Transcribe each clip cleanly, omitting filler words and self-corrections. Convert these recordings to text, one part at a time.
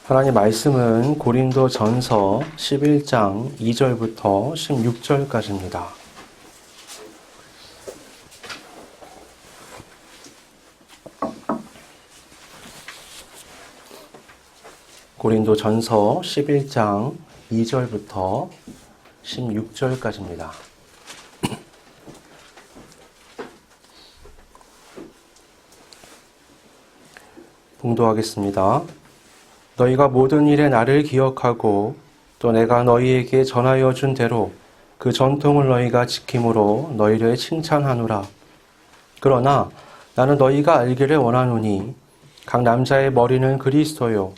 하나님 말씀은 고린도전서 11장 2절부터 16절까지입니다. 고린도전서 11장 2절부터 16절까지입니다. 봉독하겠습니다. 너희가 모든 일에 나를 기억하고 또 내가 너희에게 전하여 준 대로 그 전통을 너희가 지킴으로 너희를 칭찬하노라. 그러나 나는 너희가 알기를 원하노니 각 남자의 머리는 그리스도요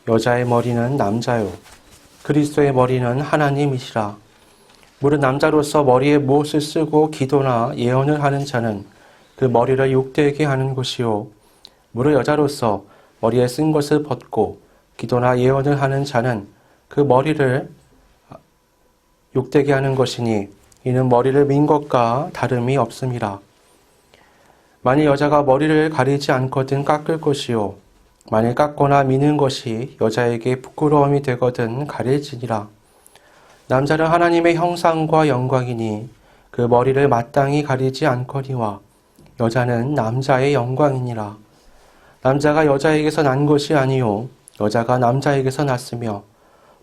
여자의 머리는 남자요 그리스도의 머리는 하나님이시라. 무릇 남자로서 머리에 무엇을 쓰고 기도나 예언을 하는 자는 그 머리를 욕되게 하는 것이요 무릇 여자로서 머리에 쓴 것을 벗고 기도나 예언을 하는 자는 그 머리를 욕되게 하는 것이니 이는 머리를 민 것과 다름이 없음이라. 만일 여자가 머리를 가리지 않거든 깎을 것이요 만일 깎거나 미는 것이 여자에게 부끄러움이 되거든 가릴지니라. 남자는 하나님의 형상과 영광이니 그 머리를 마땅히 가리지 않거니와 여자는 남자의 영광이니라. 남자가 여자에게서 난 것이 아니요 여자가 남자에게서 났으며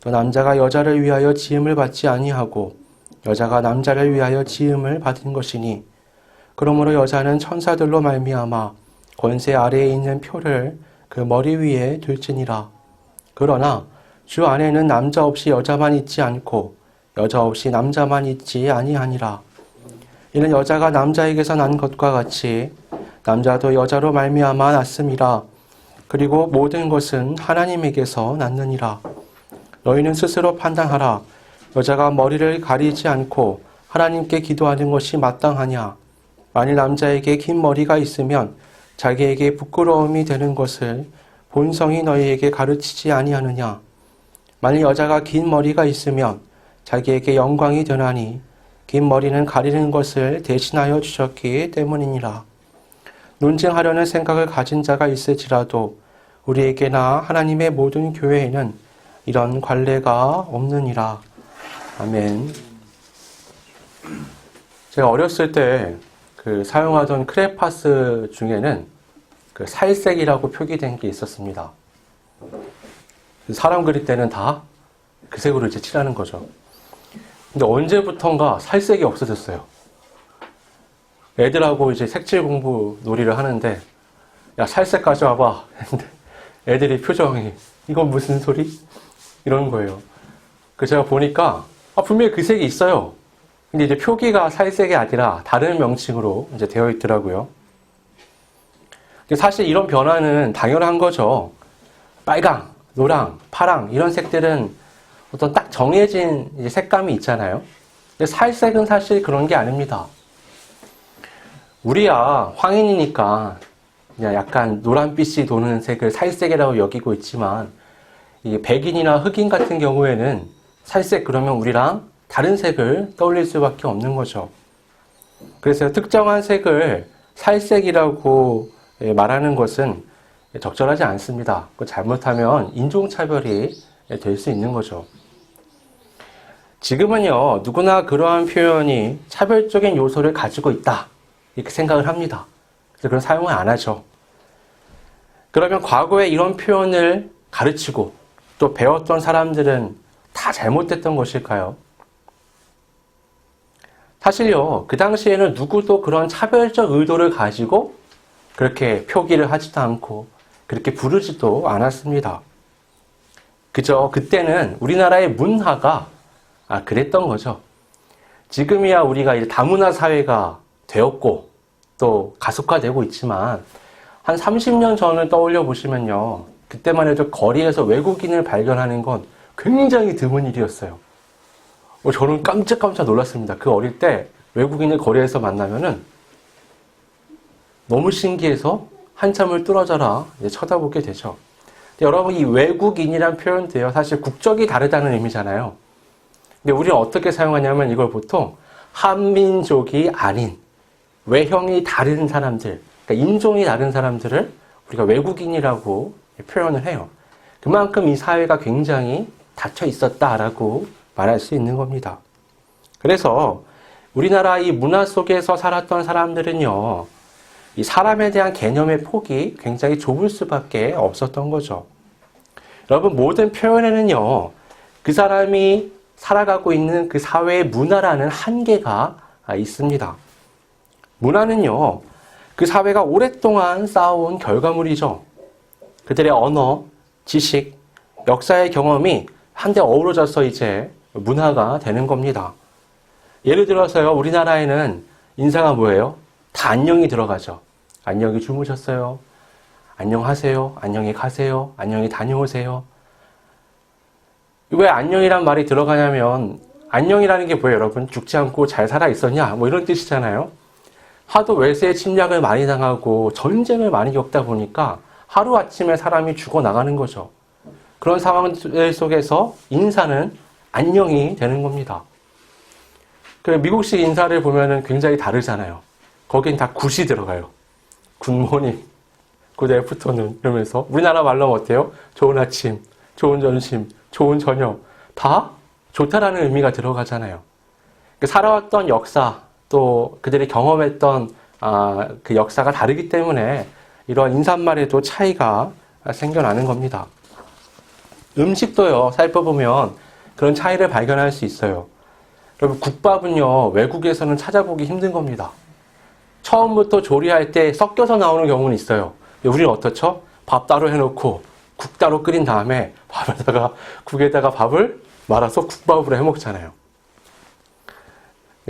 또 남자가 여자를 위하여 지음을 받지 아니하고 여자가 남자를 위하여 지음을 받은 것이니 그러므로 여자는 천사들로 말미암아 권세 아래에 있는 표를 그 머리 위에 둘지니라. 그러나 주 안에는 남자 없이 여자만 있지 않고 여자 없이 남자만 있지 아니하니라. 이는 여자가 남자에게서 난 것과 같이 남자도 여자로 말미암아 났음이라. 그리고 모든 것은 하나님에게서 났느니라. 너희는 스스로 판단하라. 여자가 머리를 가리지 않고 하나님께 기도하는 것이 마땅하냐? 만일 남자에게 긴 머리가 있으면 자기에게 부끄러움이 되는 것을 본성이 너희에게 가르치지 아니하느냐? 만일 여자가 긴 머리가 있으면 자기에게 영광이 되나니 긴 머리는 가리는 것을 대신하여 주셨기 때문이니라. 논증하려는 생각을 가진 자가 있을지라도 우리에게나 하나님의 모든 교회에는 이런 관례가 없느니라. 아멘. 제가 어렸을 때 사용하던 크레파스 중에는 살색이라고 표기된 게 있었습니다. 사람 그릴 때는 다 그 색으로 이제 칠하는 거죠. 근데 언제부턴가 살색이 없어졌어요. 애들하고 이제 색칠 공부 놀이를 하는데 야 살색 가져와봐 했는데 애들이 표정이 이건 무슨 소리? 이런 거예요. 제가 보니까 분명히 그 색이 있어요. 근데 이제 표기가 살색이 아니라 다른 명칭으로 이제 되어 있더라고요. 사실 이런 변화는 당연한 거죠. 빨강, 노랑, 파랑 이런 색들은 어떤 딱 정해진 이제 색감이 있잖아요. 근데 살색은 사실 그런 게 아닙니다. 우리야 황인이니까 그냥 약간 노란빛이 도는 색을 살색이라고 여기고 있지만 이게 백인이나 흑인 같은 경우에는 살색 그러면 우리랑 다른 색을 떠올릴 수밖에 없는 거죠. 그래서 특정한 색을 살색이라고 말하는 것은 적절하지 않습니다. 잘못하면 인종차별이 될 수 있는 거죠. 지금은요 누구나 그러한 표현이 차별적인 요소를 가지고 있다 이렇게 생각을 합니다. 그래서 그런 사용을 안 하죠. 그러면 과거에 이런 표현을 가르치고 또 배웠던 사람들은 다 잘못됐던 것일까요? 사실요, 그 당시에는 누구도 그런 차별적 의도를 가지고 그렇게 표기를 하지도 않고 그렇게 부르지도 않았습니다. 그저 그때는 우리나라의 문화가 그랬던 거죠. 지금이야 우리가 이제 다문화 사회가 되었고 또 가속화되고 있지만 한 30년 전을 떠올려 보시면요. 그때만 해도 거리에서 외국인을 발견하는 건 굉장히 드문 일이었어요. 저는 깜짝깜짝 놀랐습니다. 그 어릴 때 외국인을 거리에서 만나면은 너무 신기해서 한참을 뚫어져라 쳐다보게 되죠. 여러분 이 외국인이란 표현도요. 사실 국적이 다르다는 의미잖아요. 근데 우리는 어떻게 사용하냐면 이걸 보통 한민족이 아닌 외형이 다른 사람들, 그러니까 인종이 다른 사람들을 우리가 외국인이라고 표현을 해요. 그만큼 이 사회가 굉장히 닫혀 있었다라고 말할 수 있는 겁니다. 그래서 우리나라 이 문화 속에서 살았던 사람들은요, 이 사람에 대한 개념의 폭이 굉장히 좁을 수밖에 없었던 거죠. 여러분, 모든 표현에는요, 그 사람이 살아가고 있는 그 사회의 문화라는 한계가 있습니다. 문화는요, 그 사회가 오랫동안 쌓아온 결과물이죠. 그들의 언어, 지식, 역사의 경험이 한데 어우러져서 이제 문화가 되는 겁니다. 예를 들어서요, 우리나라에는 인사가 뭐예요? 다 안녕이 들어가죠. 안녕히 주무셨어요. 안녕하세요. 안녕히 가세요. 안녕히 다녀오세요. 왜 안녕이란 말이 들어가냐면, 안녕이라는 게 뭐예요, 여러분? 죽지 않고 잘 살아 있었냐? 뭐 이런 뜻이잖아요. 하도 외세의 침략을 많이 당하고 전쟁을 많이 겪다 보니까 하루아침에 사람이 죽어나가는 거죠. 그런 상황들 속에서 인사는 안녕이 되는 겁니다. 미국식 인사를 보면은 굉장히 다르잖아요. 거긴 다 굿이 들어가요. 굿모닝, 굿 애프터눈 이러면서 우리나라 말로 어때요? 좋은 아침, 좋은 점심, 좋은 저녁 다 좋다라는 의미가 들어가잖아요. 살아왔던 역사 또 그들이 경험했던 그 역사가 다르기 때문에 이런 인사말에도 차이가 생겨나는 겁니다. 음식도요, 살펴보면 그런 차이를 발견할 수 있어요. 여러분, 국밥은요, 외국에서는 찾아보기 힘든 겁니다. 처음부터 조리할 때 섞여서 나오는 경우는 있어요. 우리는 어떻죠? 밥 따로 해놓고 국 따로 끓인 다음에 국에다가 밥을 말아서 국밥으로 해먹잖아요.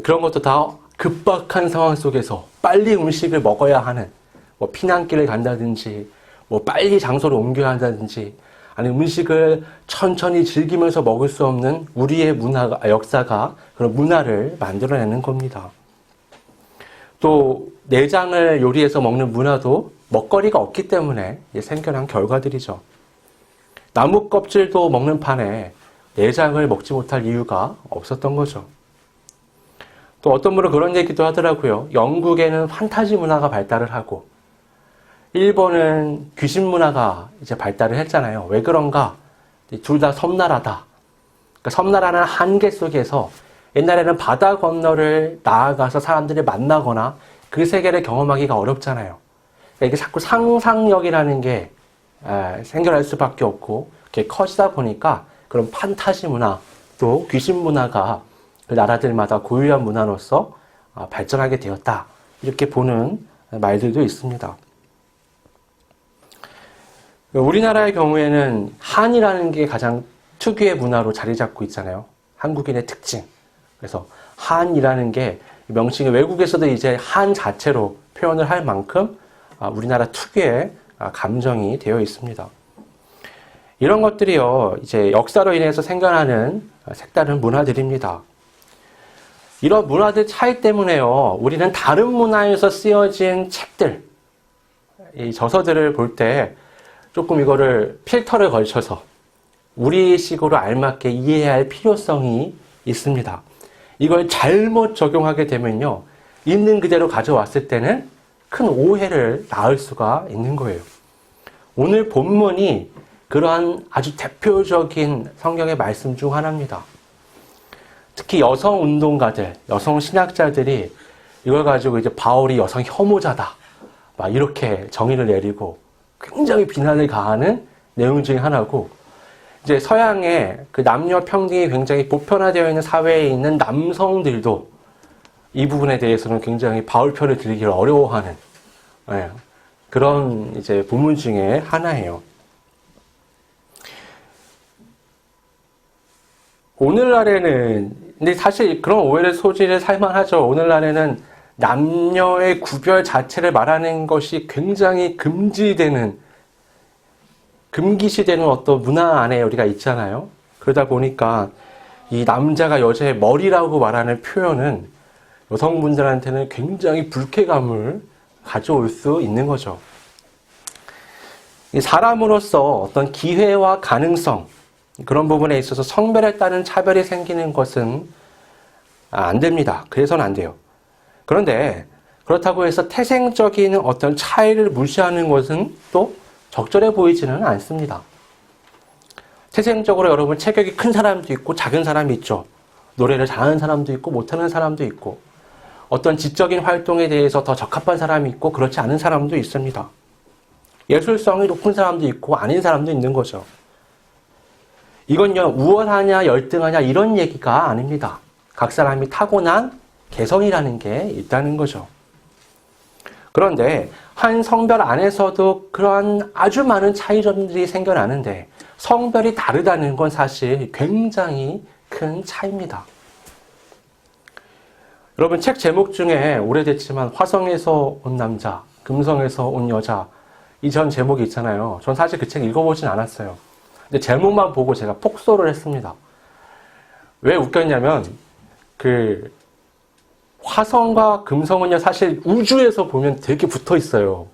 그런 것도 다 급박한 상황 속에서 빨리 음식을 먹어야 하는, 뭐 피난길을 간다든지, 뭐 빨리 장소를 옮겨야 한다든지, 아니 음식을 천천히 즐기면서 먹을 수 없는 우리의 역사가 그런 문화를 만들어내는 겁니다. 또 내장을 요리해서 먹는 문화도 먹거리가 없기 때문에 생겨난 결과들이죠. 나무 껍질도 먹는 판에 내장을 먹지 못할 이유가 없었던 거죠. 또 어떤 분은 그런 얘기도 하더라고요. 영국에는 판타지 문화가 발달을 하고 일본은 귀신 문화가 이제 발달을 했잖아요. 왜 그런가? 둘 다 섬나라다. 그러니까 섬나라는 한계 속에서 옛날에는 바다 건너를 나아가서 사람들이 만나거나 그 세계를 경험하기가 어렵잖아요. 그러니까 이게 자꾸 상상력이라는 게 생겨날 수밖에 없고 이렇게 커지다 보니까 그런 판타지 문화 또 귀신 문화가 그 나라들마다 고유한 문화로서 발전하게 되었다. 이렇게 보는 말들도 있습니다. 우리나라의 경우에는 한이라는 게 가장 특유의 문화로 자리 잡고 있잖아요. 한국인의 특징. 그래서 한이라는 게 명칭이 외국에서도 이제 한 자체로 표현을 할 만큼 우리나라 특유의 감정이 되어 있습니다. 이런 것들이요, 이제 역사로 인해서 생겨나는 색다른 문화들입니다. 이런 문화들 차이 때문에요, 우리는 다른 문화에서 쓰여진 책들, 이 저서들을 볼 때 조금 이거를 필터를 걸쳐서 우리식으로 알맞게 이해해야 할 필요성이 있습니다. 이걸 잘못 적용하게 되면요, 있는 그대로 가져왔을 때는 큰 오해를 낳을 수가 있는 거예요. 오늘 본문이 그러한 아주 대표적인 성경의 말씀 중 하나입니다. 특히 여성 운동가들, 여성 신학자들이 이걸 가지고 이제 바울이 여성 혐오자다, 막 이렇게 정의를 내리고 굉장히 비난을 가하는 내용 중에 하나고, 이제 서양의 그 남녀 평등이 굉장히 보편화되어 있는 사회에 있는 남성들도 이 부분에 대해서는 굉장히 바울 편을 들기를 어려워하는 그런 이제 부문 중에 하나예요. 오늘날에는, 근데 사실 그런 오해를 소지를 살만하죠. 오늘날에는 남녀의 구별 자체를 말하는 것이 굉장히 금기시되는 어떤 문화 안에 우리가 있잖아요. 그러다 보니까 이 남자가 여자의 머리라고 말하는 표현은 여성분들한테는 굉장히 불쾌감을 가져올 수 있는 거죠. 사람으로서 어떤 기회와 가능성, 그런 부분에 있어서 성별에 따른 차별이 생기는 것은 안 됩니다. 그래서는 안 돼요. 그런데 그렇다고 해서 태생적인 어떤 차이를 무시하는 것은 또 적절해 보이지는 않습니다. 태생적으로 여러분 체격이 큰 사람도 있고 작은 사람이 있죠. 노래를 잘하는 사람도 있고 못하는 사람도 있고 어떤 지적인 활동에 대해서 더 적합한 사람이 있고 그렇지 않은 사람도 있습니다. 예술성이 높은 사람도 있고 아닌 사람도 있는 거죠. 이건요, 우월하냐 열등하냐 이런 얘기가 아닙니다. 각 사람이 타고난 개성이라는 게 있다는 거죠. 그런데 한 성별 안에서도 그러한 아주 많은 차이점들이 생겨나는데 성별이 다르다는 건 사실 굉장히 큰 차이입니다. 여러분 책 제목 중에 오래됐지만 화성에서 온 남자, 금성에서 온 여자 이 전 제목이 있잖아요. 전 사실 그 책 읽어보진 않았어요. 근데 제목만 보고 제가 폭소를 했습니다. 왜 웃겼냐면 그 화성과 금성은요 사실 우주에서 보면 되게 붙어 있어요.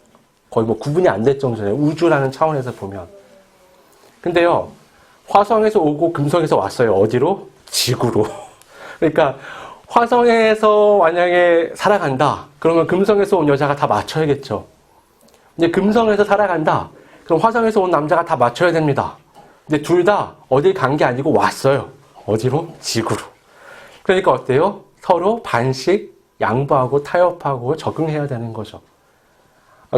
거의 뭐 구분이 안 될 정도예요. 우주라는 차원에서 보면. 근데요 화성에서 오고 금성에서 왔어요. 어디로? 지구로. 그러니까 화성에서 만약에 살아간다. 그러면 금성에서 온 여자가 다 맞춰야겠죠. 근데 금성에서 살아간다. 그럼 화성에서 온 남자가 다 맞춰야 됩니다. 근데 둘 다 어딜 간 게 아니고 왔어요. 어디로? 지구로. 그러니까 어때요? 서로 반씩 양보하고 타협하고 적응해야 되는 거죠.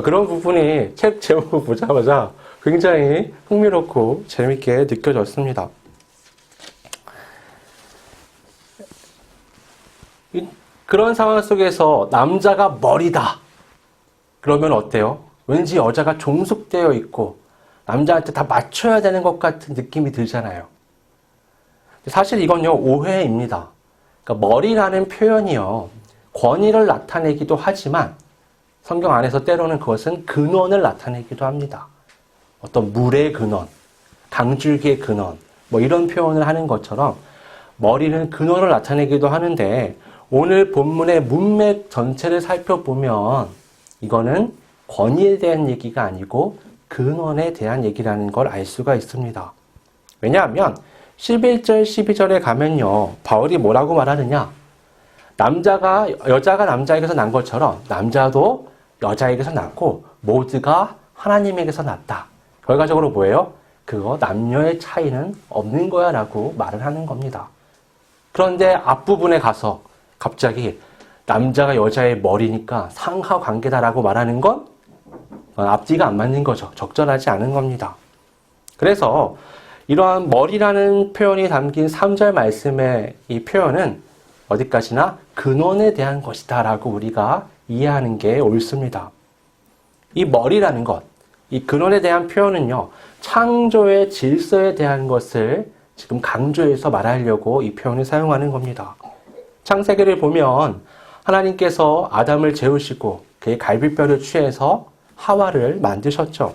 그런 부분이 책 제목을 보자마자 굉장히 흥미롭고 재밌게 느껴졌습니다. 그런 상황 속에서 남자가 머리다. 그러면 어때요? 왠지 여자가 종속되어 있고 남자한테 다 맞춰야 되는 것 같은 느낌이 들잖아요. 사실 이건요, 오해입니다. 그러니까 머리라는 표현이요, 권위를 나타내기도 하지만 성경 안에서 때로는 그것은 근원을 나타내기도 합니다. 어떤 물의 근원, 강줄기의 근원, 뭐 이런 표현을 하는 것처럼 머리는 근원을 나타내기도 하는데 오늘 본문의 문맥 전체를 살펴보면 이거는 권위에 대한 얘기가 아니고 근원에 대한 얘기라는 걸 알 수가 있습니다. 왜냐하면 11절, 12절에 가면요, 바울이 뭐라고 말하느냐? 여자가 남자에게서 난 것처럼 남자도 여자에게서 났고 모두가 하나님에게서 났다. 결과적으로 뭐예요? 그거 남녀의 차이는 없는 거야 라고 말을 하는 겁니다. 그런데 앞부분에 가서 갑자기 남자가 여자의 머리니까 상하 관계다라고 말하는 건 앞뒤가 안 맞는 거죠. 적절하지 않은 겁니다. 그래서 이러한 머리라는 표현이 담긴 3절 말씀의 이 표현은 어디까지나 근원에 대한 것이다 라고 우리가 이해하는 게 옳습니다. 이 머리라는 것, 이 근원에 대한 표현은요, 창조의 질서에 대한 것을 지금 강조해서 말하려고 이 표현을 사용하는 겁니다. 창세기를 보면 하나님께서 아담을 재우시고 그의 갈비뼈를 취해서 하와를 만드셨죠.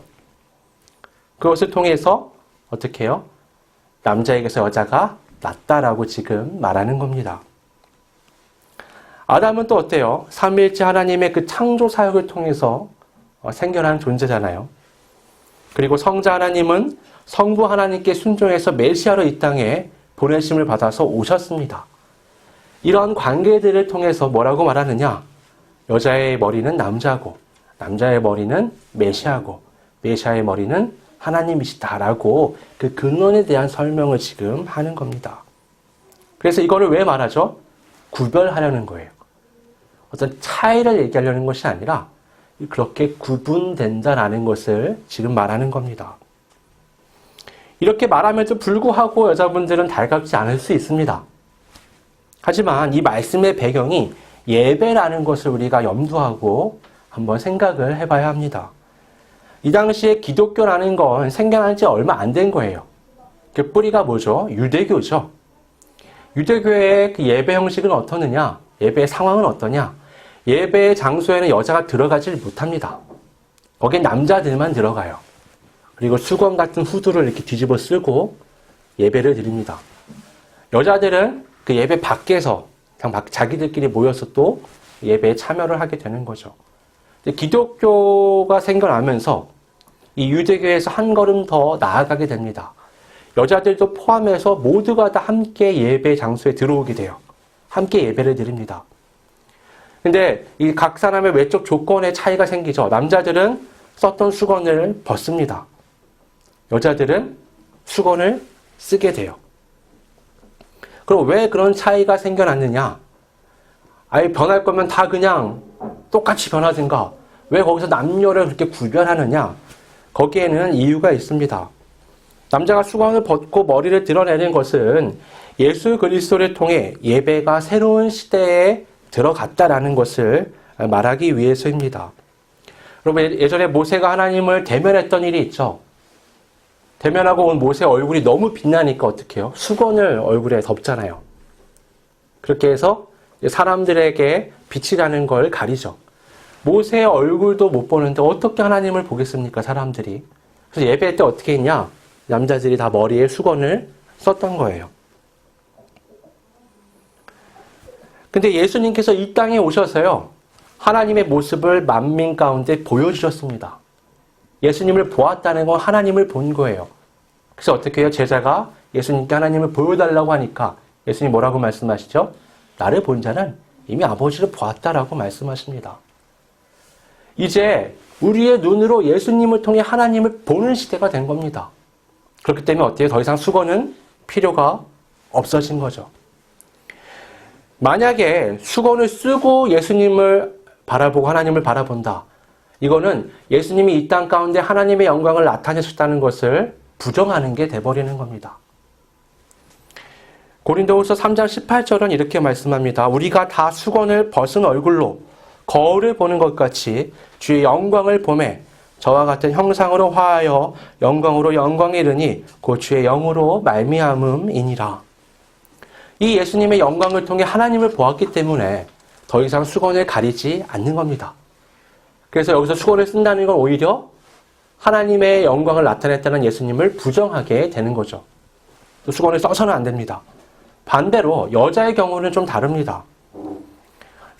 그것을 통해서 어떻게 해요? 남자에게서 여자가 났다라고 지금 말하는 겁니다. 아담은 또 어때요? 삼위일체 하나님의 그 창조 사역을 통해서 생겨난 존재잖아요. 그리고 성자 하나님은 성부 하나님께 순종해서 메시아로 이 땅에 보내심을 받아서 오셨습니다. 이런 관계들을 통해서 뭐라고 말하느냐? 여자의 머리는 남자고 남자의 머리는 메시아고 메시아의 머리는 하나님이시다라고 그 근원에 대한 설명을 지금 하는 겁니다. 그래서 이거를 왜 말하죠? 구별하려는 거예요. 어떤 차이를 얘기하려는 것이 아니라 그렇게 구분된다라는 것을 지금 말하는 겁니다. 이렇게 말함에도 불구하고 여자분들은 달갑지 않을 수 있습니다. 하지만 이 말씀의 배경이 예배라는 것을 우리가 염두하고 한번 생각을 해봐야 합니다. 이 당시에 기독교라는 건 생겨난 지 얼마 안 된 거예요. 그 뿌리가 뭐죠? 유대교죠. 유대교의 그 예배 형식은 어떠느냐? 예배의 상황은 어떠냐? 예배의 장소에는 여자가 들어가질 못합니다. 거기에 남자들만 들어가요. 그리고 수건 같은 후드를 이렇게 뒤집어 쓰고 예배를 드립니다. 여자들은 그 예배 밖에서 그냥 자기들끼리 모여서 또 예배에 참여를 하게 되는 거죠. 기독교가 생겨나면서 이 유대교에서 한 걸음 더 나아가게 됩니다. 여자들도 포함해서 모두가 다 함께 예배 장소에 들어오게 돼요. 함께 예배를 드립니다. 근데 이 각 사람의 외적 조건에 차이가 생기죠. 남자들은 썼던 수건을 벗습니다. 여자들은 수건을 쓰게 돼요. 그럼 왜 그런 차이가 생겨났느냐? 아예 변할 거면 다 그냥 똑같이 변하든가 왜 거기서 남녀를 그렇게 구별하느냐? 거기에는 이유가 있습니다. 남자가 수건을 벗고 머리를 드러내는 것은 예수 그리스도를 통해 예배가 새로운 시대에 들어갔다라는 것을 말하기 위해서입니다. 여러분, 예전에 모세가 하나님을 대면했던 일이 있죠. 대면하고 온 모세 얼굴이 너무 빛나니까 어떻게 해요? 수건을 얼굴에 덮잖아요. 그렇게 해서 사람들에게 빛이라는 걸 가리죠. 모세의 얼굴도 못 보는데 어떻게 하나님을 보겠습니까, 사람들이? 그래서 예배 때 어떻게 했냐? 남자들이 다 머리에 수건을 썼던 거예요. 근데 예수님께서 이 땅에 오셔서요, 하나님의 모습을 만민 가운데 보여주셨습니다. 예수님을 보았다는 건 하나님을 본 거예요. 그래서 어떻게 해요? 제자가 예수님께 하나님을 보여달라고 하니까 예수님 뭐라고 말씀하시죠? 나를 본 자는 이미 아버지를 보았다라고 말씀하십니다. 이제 우리의 눈으로 예수님을 통해 하나님을 보는 시대가 된 겁니다. 그렇기 때문에 어때요? 더 이상 수건은 필요가 없어진 거죠. 만약에 수건을 쓰고 예수님을 바라보고 하나님을 바라본다. 이거는 예수님이 이 땅 가운데 하나님의 영광을 나타내셨다는 것을 부정하는 게 돼버리는 겁니다. 고린도후서 3장 18절은 이렇게 말씀합니다. 우리가 다 수건을 벗은 얼굴로 거울을 보는 것 같이 주의 영광을 보매 저와 같은 형상으로 화하여 영광으로 영광에 이르니 곧 주의 영으로 말미암음이니라. 이 예수님의 영광을 통해 하나님을 보았기 때문에 더 이상 수건을 가리지 않는 겁니다. 그래서 여기서 수건을 쓴다는 건 오히려 하나님의 영광을 나타냈다는 예수님을 부정하게 되는 거죠. 또 수건을 써서는 안 됩니다. 반대로 여자의 경우는 좀 다릅니다.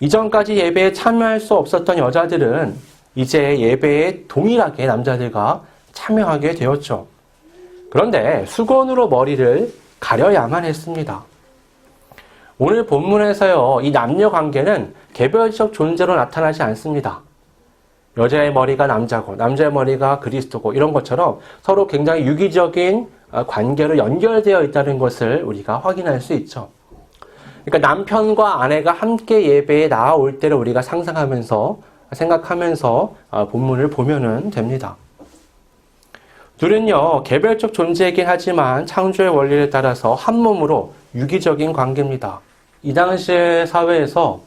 이전까지 예배에 참여할 수 없었던 여자들은 이제 예배에 동일하게 남자들과 참여하게 되었죠. 그런데 수건으로 머리를 가려야만 했습니다. 오늘 본문에서요, 이 남녀 관계는 개별적 존재로 나타나지 않습니다. 여자의 머리가 남자고 남자의 머리가 그리스도고 이런 것처럼 서로 굉장히 유기적인 관계로 연결되어 있다는 것을 우리가 확인할 수 있죠. 그러니까 남편과 아내가 함께 예배에 나아올 때를 우리가 생각하면서 본문을 보면은 됩니다. 둘은요, 개별적 존재이긴 하지만 창조의 원리를 따라서 한 몸으로 유기적인 관계입니다. 이 당시의 사회에서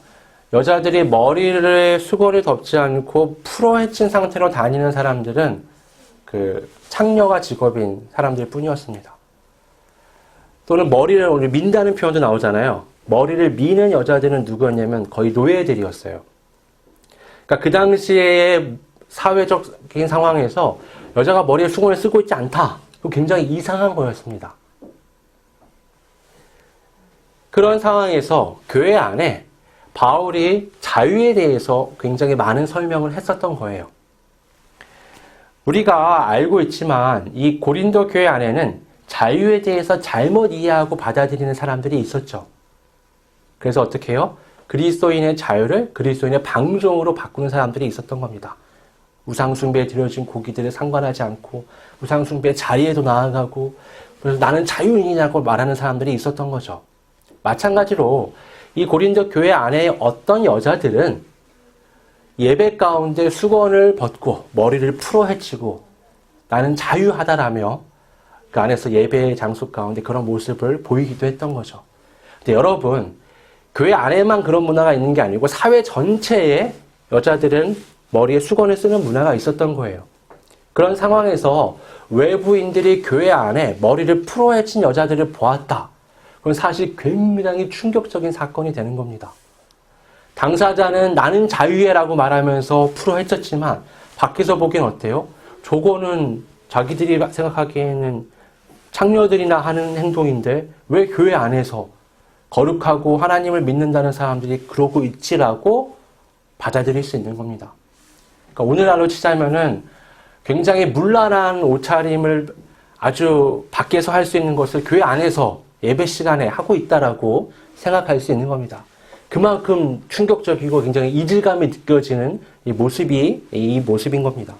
여자들이 머리를 수건을 덮지 않고 풀어헤친 상태로 다니는 사람들은 그 창녀가 직업인 사람들 뿐이었습니다. 또는 머리를 오늘 민다는 표현도 나오잖아요. 머리를 미는 여자들은 누구였냐면 거의 노예들이었어요. 그러니까 그 당시의 사회적인 상황에서 여자가 머리에 수건을 쓰고 있지 않다. 굉장히 이상한 거였습니다. 그런 상황에서 교회 안에 바울이 자유에 대해서 굉장히 많은 설명을 했었던 거예요. 우리가 알고 있지만 이 고린도 교회 안에는 자유에 대해서 잘못 이해하고 받아들이는 사람들이 있었죠. 그래서 어떻게 해요? 그리스도인의 자유를 그리스도인의 방종으로 바꾸는 사람들이 있었던 겁니다. 우상숭배에 드려진 고기들을 상관하지 않고 우상숭배 자리에도 나아가고 그래서 나는 자유인이라고 말하는 사람들이 있었던 거죠. 마찬가지로 이 고린도 교회 안에 어떤 여자들은 예배 가운데 수건을 벗고 머리를 풀어헤치고 나는 자유하다라며 그 안에서 예배 장소 가운데 그런 모습을 보이기도 했던 거죠. 근데 여러분, 교회 안에만 그런 문화가 있는 게 아니고 사회 전체에 여자들은 머리에 수건을 쓰는 문화가 있었던 거예요. 그런 상황에서 외부인들이 교회 안에 머리를 풀어헤친 여자들을 보았다. 그건 사실 굉장히 충격적인 사건이 되는 겁니다. 당사자는 나는 자유해라고 말하면서 풀어헤쳤지만 밖에서 보기엔 어때요? 저거는 자기들이 생각하기에는 창녀들이나 하는 행동인데 왜 교회 안에서 거룩하고 하나님을 믿는다는 사람들이 그러고 있지라고 받아들일 수 있는 겁니다. 그러니까 오늘날로 치자면은 굉장히 문란한 옷차림을 아주 밖에서 할 수 있는 것을 교회 안에서 예배 시간에 하고 있다라고 생각할 수 있는 겁니다. 그만큼 충격적이고 굉장히 이질감이 느껴지는 이 모습인 겁니다.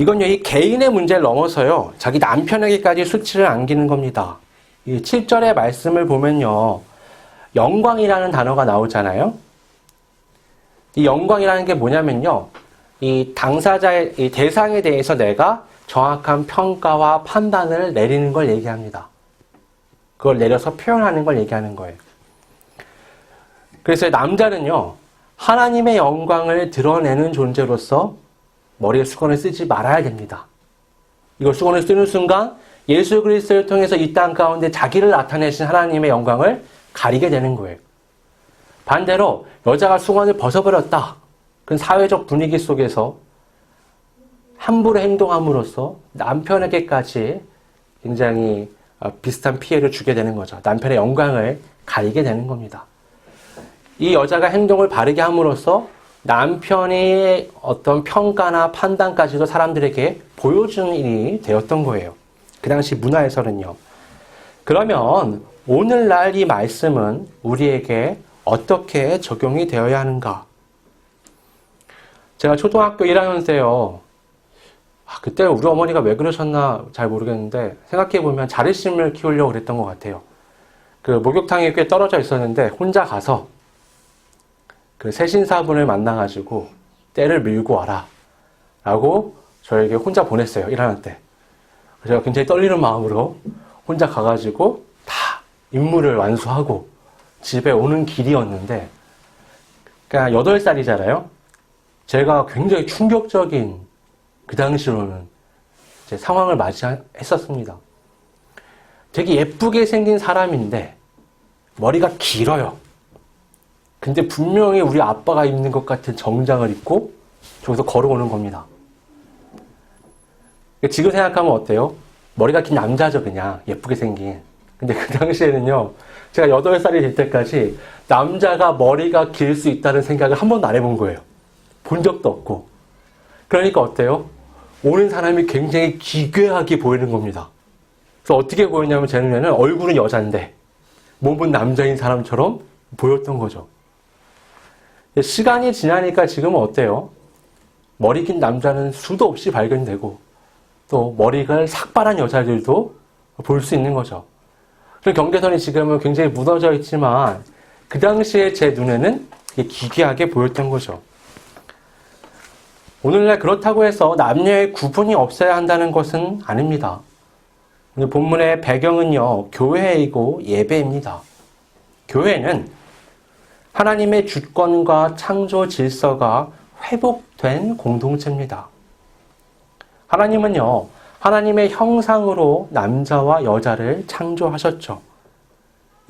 이건요, 이 개인의 문제를 넘어서요, 자기 남편에게까지 수치를 안기는 겁니다. 이 7절의 말씀을 보면요, 영광이라는 단어가 나오잖아요. 이 영광이라는 게 뭐냐면요, 이 당사자의, 이 대상에 대해서 내가 정확한 평가와 판단을 내리는 걸 얘기합니다. 그걸 내려서 표현하는 걸 얘기하는 거예요. 그래서 남자는요, 하나님의 영광을 드러내는 존재로서 머리에 수건을 쓰지 말아야 됩니다. 이걸 수건을 쓰는 순간 예수 그리스도를 통해서 이 땅 가운데 자기를 나타내신 하나님의 영광을 가리게 되는 거예요. 반대로 여자가 수건을 벗어버렸다. 그건 사회적 분위기 속에서 함부로 행동함으로써 남편에게까지 굉장히 비슷한 피해를 주게 되는 거죠. 남편의 영광을 가리게 되는 겁니다. 이 여자가 행동을 바르게 함으로써 남편의 어떤 평가나 판단까지도 사람들에게 보여주는 일이 되었던 거예요. 그 당시 문화에서는요. 그러면 오늘날 이 말씀은 우리에게 어떻게 적용이 되어야 하는가? 제가 초등학교 1학년 때요. 그때 우리 어머니가 왜 그러셨나 잘 모르겠는데 생각해보면 자립심을 키우려고 그랬던 것 같아요. 그 목욕탕이 꽤 떨어져 있었는데 혼자 가서 그 세신사분을 만나가지고 때를 밀고 와라 라고 저에게 혼자 보냈어요. 1학년 때. 제가 굉장히 떨리는 마음으로 혼자 가가지고 다 임무를 완수하고 집에 오는 길이었는데, 그러니까 8살이잖아요. 제가 굉장히 충격적인 그 당시로는 제 상황을 맞이했었습니다. 되게 예쁘게 생긴 사람인데 머리가 길어요. 근데 분명히 우리 아빠가 입는 것 같은 정장을 입고 저기서 걸어오는 겁니다. 지금 생각하면 어때요? 머리가 긴 남자죠, 그냥. 예쁘게 생긴. 근데 그 당시에는요, 제가 8살이 될 때까지 남자가 머리가 길 수 있다는 생각을 한 번도 안 해본 거예요. 본 적도 없고. 그러니까 어때요? 오는 사람이 굉장히 기괴하게 보이는 겁니다. 그래서 어떻게 보였냐면 제 눈에는 얼굴은 여잔데 몸은 남자인 사람처럼 보였던 거죠. 시간이 지나니까 지금은 어때요? 머리 긴 남자는 수도 없이 발견되고 또 머리가 삭발한 여자들도 볼 수 있는 거죠. 그리고 경계선이 지금은 굉장히 무너져 있지만 그 당시에 제 눈에는 기괴하게 보였던 거죠. 오늘날 그렇다고 해서 남녀의 구분이 없어야 한다는 것은 아닙니다. 오늘 본문의 배경은요, 교회이고 예배입니다. 교회는 하나님의 주권과 창조 질서가 회복된 공동체입니다. 하나님은요, 하나님의 형상으로 남자와 여자를 창조하셨죠.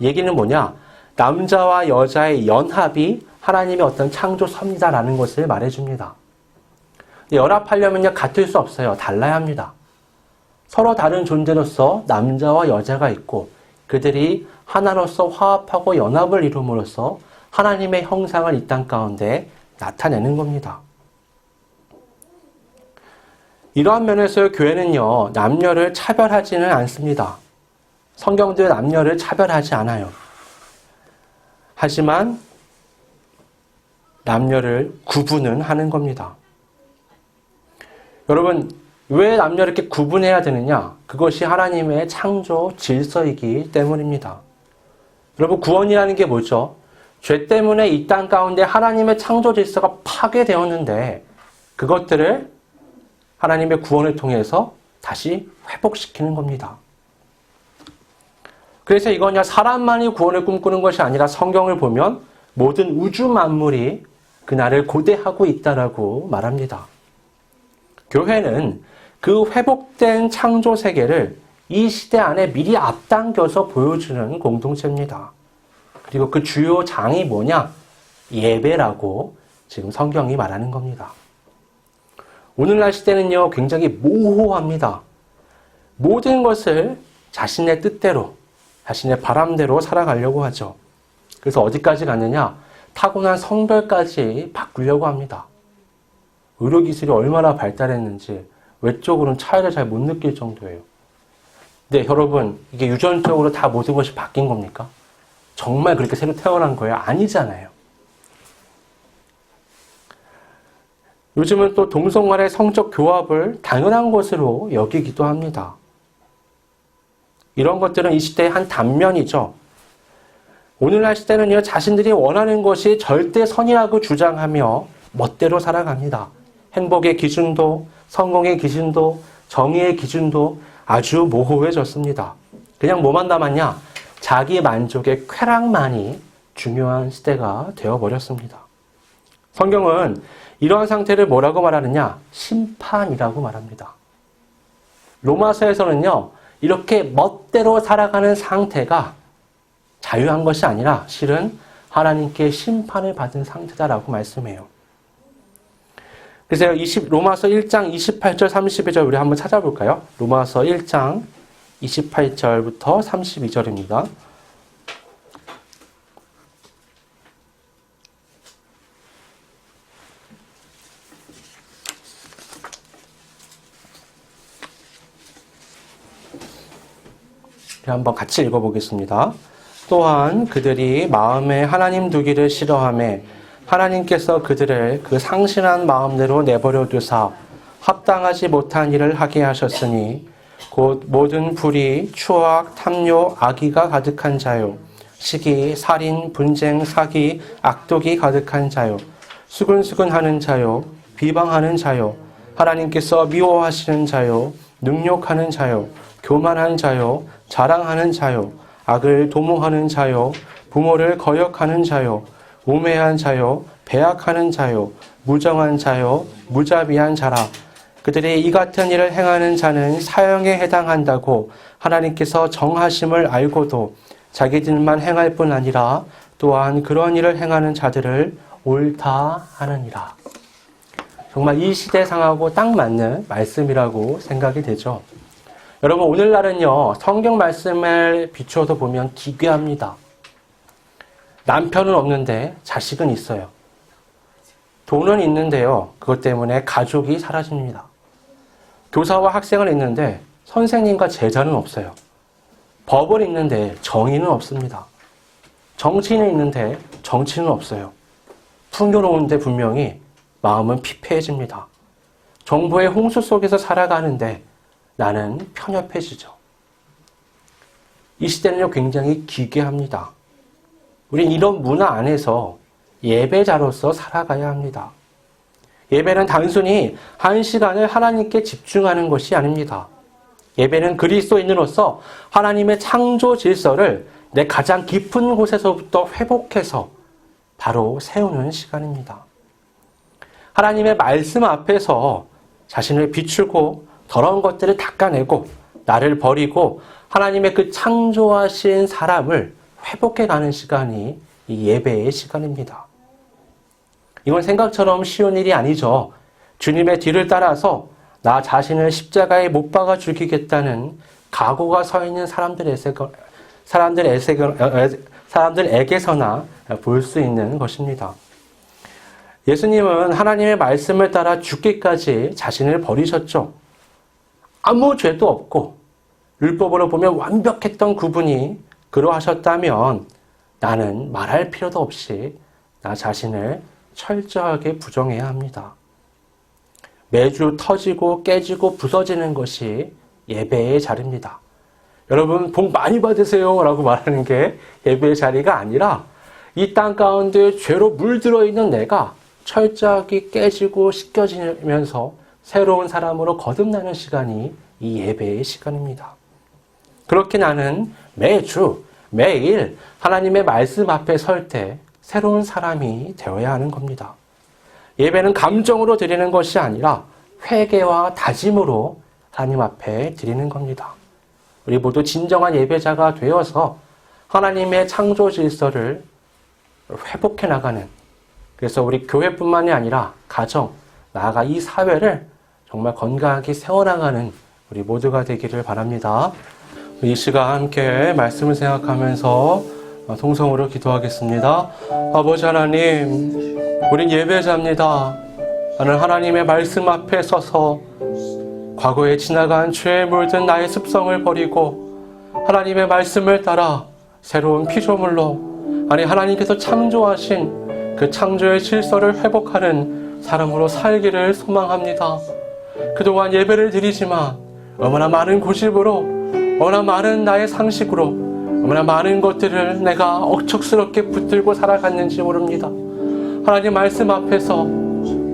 얘기는 뭐냐? 남자와 여자의 연합이 하나님의 어떤 창조 섭리다라는 것을 말해줍니다. 연합하려면요, 같을 수 없어요. 달라야 합니다. 서로 다른 존재로서 남자와 여자가 있고 그들이 하나로서 화합하고 연합을 이룸으로써 하나님의 형상을 이 땅 가운데 나타내는 겁니다. 이러한 면에서 교회는요, 남녀를 차별하지는 않습니다. 성경도 남녀를 차별하지 않아요. 하지만 남녀를 구분은 하는 겁니다. 여러분, 왜 남녀를 이렇게 구분해야 되느냐? 그것이 하나님의 창조 질서이기 때문입니다. 여러분, 구원이라는 게 뭐죠? 죄 때문에 이 땅 가운데 하나님의 창조 질서가 파괴되었는데 그것들을 하나님의 구원을 통해서 다시 회복시키는 겁니다. 그래서 이거냐, 사람만이 구원을 꿈꾸는 것이 아니라 성경을 보면 모든 우주 만물이 그날을 고대하고 있다라고 말합니다. 교회는 그 회복된 창조 세계를 이 시대 안에 미리 앞당겨서 보여주는 공동체입니다. 그리고 그 주요 장이 뭐냐? 예배라고 지금 성경이 말하는 겁니다. 오늘날 시대는요, 굉장히 모호합니다. 모든 것을 자신의 뜻대로, 자신의 바람대로 살아가려고 하죠. 그래서 어디까지 갔느냐? 타고난 성별까지 바꾸려고 합니다. 의료기술이 얼마나 발달했는지 외적으로는 차이를 잘 못 느낄 정도예요. 근데 여러분, 이게 유전적으로 다 모든 것이 바뀐 겁니까? 정말 그렇게 새로 태어난 거예요? 아니잖아요. 요즘은 또 동성 간의 성적 교합을 당연한 것으로 여기기도 합니다. 이런 것들은 이 시대의 한 단면이죠. 오늘날 시대는요, 자신들이 원하는 것이 절대 선이라고 주장하며 멋대로 살아갑니다. 행복의 기준도, 성공의 기준도, 정의의 기준도 아주 모호해졌습니다. 그냥 뭐만 남았냐? 자기 만족의 쾌락만이 중요한 시대가 되어버렸습니다. 성경은 이러한 상태를 뭐라고 말하느냐? 심판이라고 말합니다. 로마서에서는요, 이렇게 멋대로 살아가는 상태가 자유한 것이 아니라 실은 하나님께 심판을 받은 상태다라고 말씀해요. 그래서 로마서 1장 28절 32절 우리 한번 찾아볼까요? 로마서 1장 28절부터 32절입니다. 한번 같이 읽어보겠습니다. 또한 그들이 마음에 하나님 두기를 싫어하며 하나님께서 그들을 그 상신한 마음대로 내버려 두사 합당하지 못한 일을 하게 하셨으니 곧 모든 불의, 추악, 탐욕, 악의가 가득한 자요, 시기, 살인, 분쟁, 사기, 악독이 가득한 자요, 수근수근하는 자요, 비방하는 자요, 하나님께서 미워하시는 자요, 능욕하는 자요, 교만한 자요, 자랑하는 자요, 악을 도모하는 자요, 부모를 거역하는 자요, 우매한 자요, 배악하는 자요, 무정한 자요, 무자비한 자라. 그들이 이 같은 일을 행하는 자는 사형에 해당한다고 하나님께서 정하심을 알고도 자기들만 행할 뿐 아니라 또한 그런 일을 행하는 자들을 옳다 하느니라. 정말 이 시대 상하고 딱 맞는 말씀이라고 생각이 되죠. 여러분, 오늘날은요, 성경 말씀을 비추어서 보면 기괴합니다. 남편은 없는데 자식은 있어요. 돈은 있는데요, 그것 때문에 가족이 사라집니다. 교사와 학생은 있는데 선생님과 제자는 없어요. 법은 있는데 정의는 없습니다. 정치인은 있는데 정치는 없어요. 풍요로운데 분명히 마음은 피폐해집니다. 정보의 홍수 속에서 살아가는데 나는 편협해지죠. 이 시대는요, 굉장히 기괴합니다. 우린 이런 문화 안에서 예배자로서 살아가야 합니다. 예배는 단순히 한 시간을 하나님께 집중하는 것이 아닙니다. 예배는 그리스도인으로서 하나님의 창조 질서를 내 가장 깊은 곳에서부터 회복해서 바로 세우는 시간입니다. 하나님의 말씀 앞에서 자신을 비추고 더러운 것들을 닦아내고 나를 버리고 하나님의 그 창조하신 사람을 회복해가는 시간이 이 예배의 시간입니다. 이건 생각처럼 쉬운 일이 아니죠. 주님의 뒤를 따라서 나 자신을 십자가에 못 박아 죽이겠다는 각오가 서 있는 사람들에게서나 볼 수 있는 것입니다. 예수님은 하나님의 말씀을 따라 죽기까지 자신을 버리셨죠. 아무 죄도 없고 율법으로 보면 완벽했던 그분이 그러하셨다면 나는 말할 필요도 없이 나 자신을 철저하게 부정해야 합니다. 매주 터지고 깨지고 부서지는 것이 예배의 자리입니다. 여러분, 복 많이 받으세요 라고 말하는 게 예배의 자리가 아니라 이 땅 가운데 죄로 물들어 있는 내가 철저하게 깨지고 씻겨지면서 새로운 사람으로 거듭나는 시간이 이 예배의 시간입니다. 그렇게 나는 매주 매일 하나님의 말씀 앞에 설 때 새로운 사람이 되어야 하는 겁니다. 예배는 감정으로 드리는 것이 아니라 회개와 다짐으로 하나님 앞에 드리는 겁니다. 우리 모두 진정한 예배자가 되어서 하나님의 창조 질서를 회복해 나가는, 그래서 우리 교회뿐만이 아니라 가정, 나아가 이 사회를 정말 건강하게 세워나가는 우리 모두가 되기를 바랍니다. 이 시간 함께 말씀을 생각하면서 통성으로 기도하겠습니다. 아버지 하나님, 우린 예배자입니다. 나는 하나님의 말씀 앞에 서서 과거에 지나간 죄에 물든 나의 습성을 버리고 하나님의 말씀을 따라 새로운 피조물로, 아니 하나님께서 창조하신 그 창조의 질서를 회복하는 사람으로 살기를 소망합니다. 그동안 예배를 드리지만 얼마나 많은 고집으로, 얼마나 많은 나의 상식으로, 얼마나 많은 것들을 내가 억척스럽게 붙들고 살아갔는지 모릅니다. 하나님 말씀 앞에서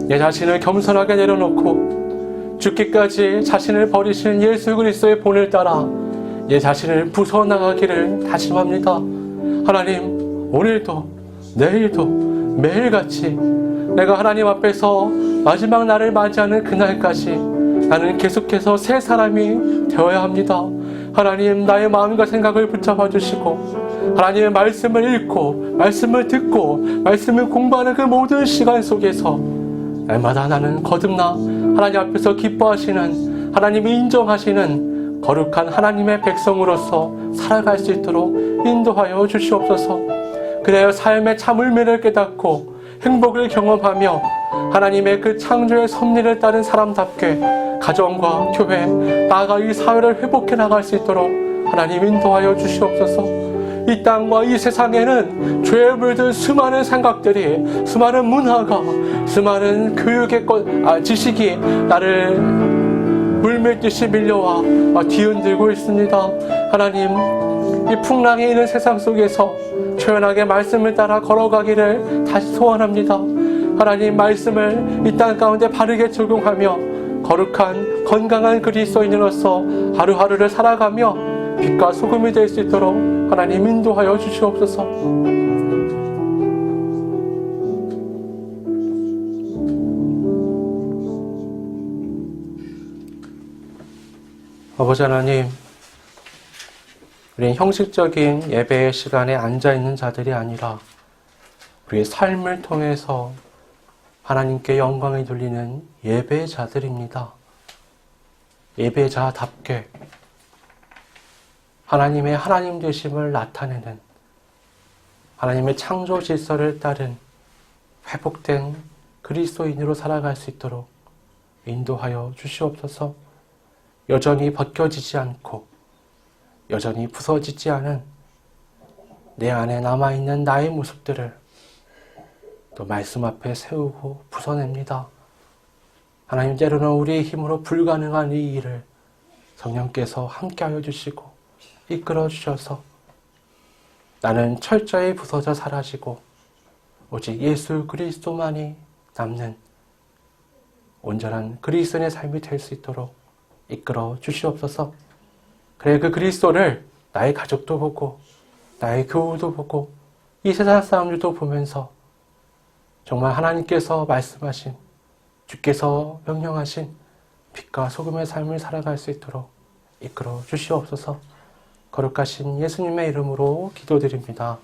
내 자신을 겸손하게 내려놓고 죽기까지 자신을 버리신 예수 그리스도의 본을 따라 내 자신을 부숴나가기를 다짐합니다. 하나님, 오늘도 내일도 매일같이 내가 하나님 앞에서 마지막 날을 맞이하는 그날까지 나는 계속해서 새 사람이 되어야 합니다. 하나님, 나의 마음과 생각을 붙잡아 주시고 하나님의 말씀을 읽고 말씀을 듣고 말씀을 공부하는 그 모든 시간 속에서 날마다 나는 거듭나 하나님 앞에서 기뻐하시는, 하나님이 인정하시는 거룩한 하나님의 백성으로서 살아갈 수 있도록 인도하여 주시옵소서. 그래야 삶의 참 의미를 깨닫고 행복을 경험하며 하나님의 그 창조의 섭리를 따른 사람답게 가정과 교회, 나아가 이 사회를 회복해 나갈 수 있도록 하나님 인도하여 주시옵소서. 이 땅과 이 세상에는 죄에 물든 수많은 생각들이, 수많은 문화가, 수많은 교육의 지식이 나를 물밀듯이 밀려와 뒤흔들고 있습니다. 하나님, 이 풍랑이 있는 세상 속에서 초연하게 말씀을 따라 걸어가기를 다시 소원합니다. 하나님, 말씀을 이 땅 가운데 바르게 적용하며 거룩한 건강한 그리스도인으로서 하루하루를 살아가며 빛과 소금이 될 수 있도록 하나님 인도하여 주시옵소서. 아버지 하나님, 우리는 형식적인 예배의 시간에 앉아있는 자들이 아니라 우리의 삶을 통해서 하나님께 영광을 돌리는 예배의 자들입니다. 예배자답게 하나님의 하나님 되심을 나타내는, 하나님의 창조 질서를 따른 회복된 그리스도인으로 살아갈 수 있도록 인도하여 주시옵소서. 여전히 벗겨지지 않고 여전히 부서지지 않은 내 안에 남아있는 나의 모습들을 또 말씀 앞에 세우고 부숴냅니다. 하나님, 때로는 우리의 힘으로 불가능한 이 일을 성령께서 함께하여 주시고 이끌어 주셔서 나는 철저히 부서져 사라지고 오직 예수 그리스도만이 남는 온전한 그리스도인의 삶이 될 수 있도록 이끌어 주시옵소서. 그래, 그 그리스도를 나의 가족도 보고 나의 교우도 보고 이 세상 사람들도 보면서 정말 하나님께서 말씀하신, 주께서 명령하신 빛과 소금의 삶을 살아갈 수 있도록 이끌어 주시옵소서. 거룩하신 예수님의 이름으로 기도드립니다.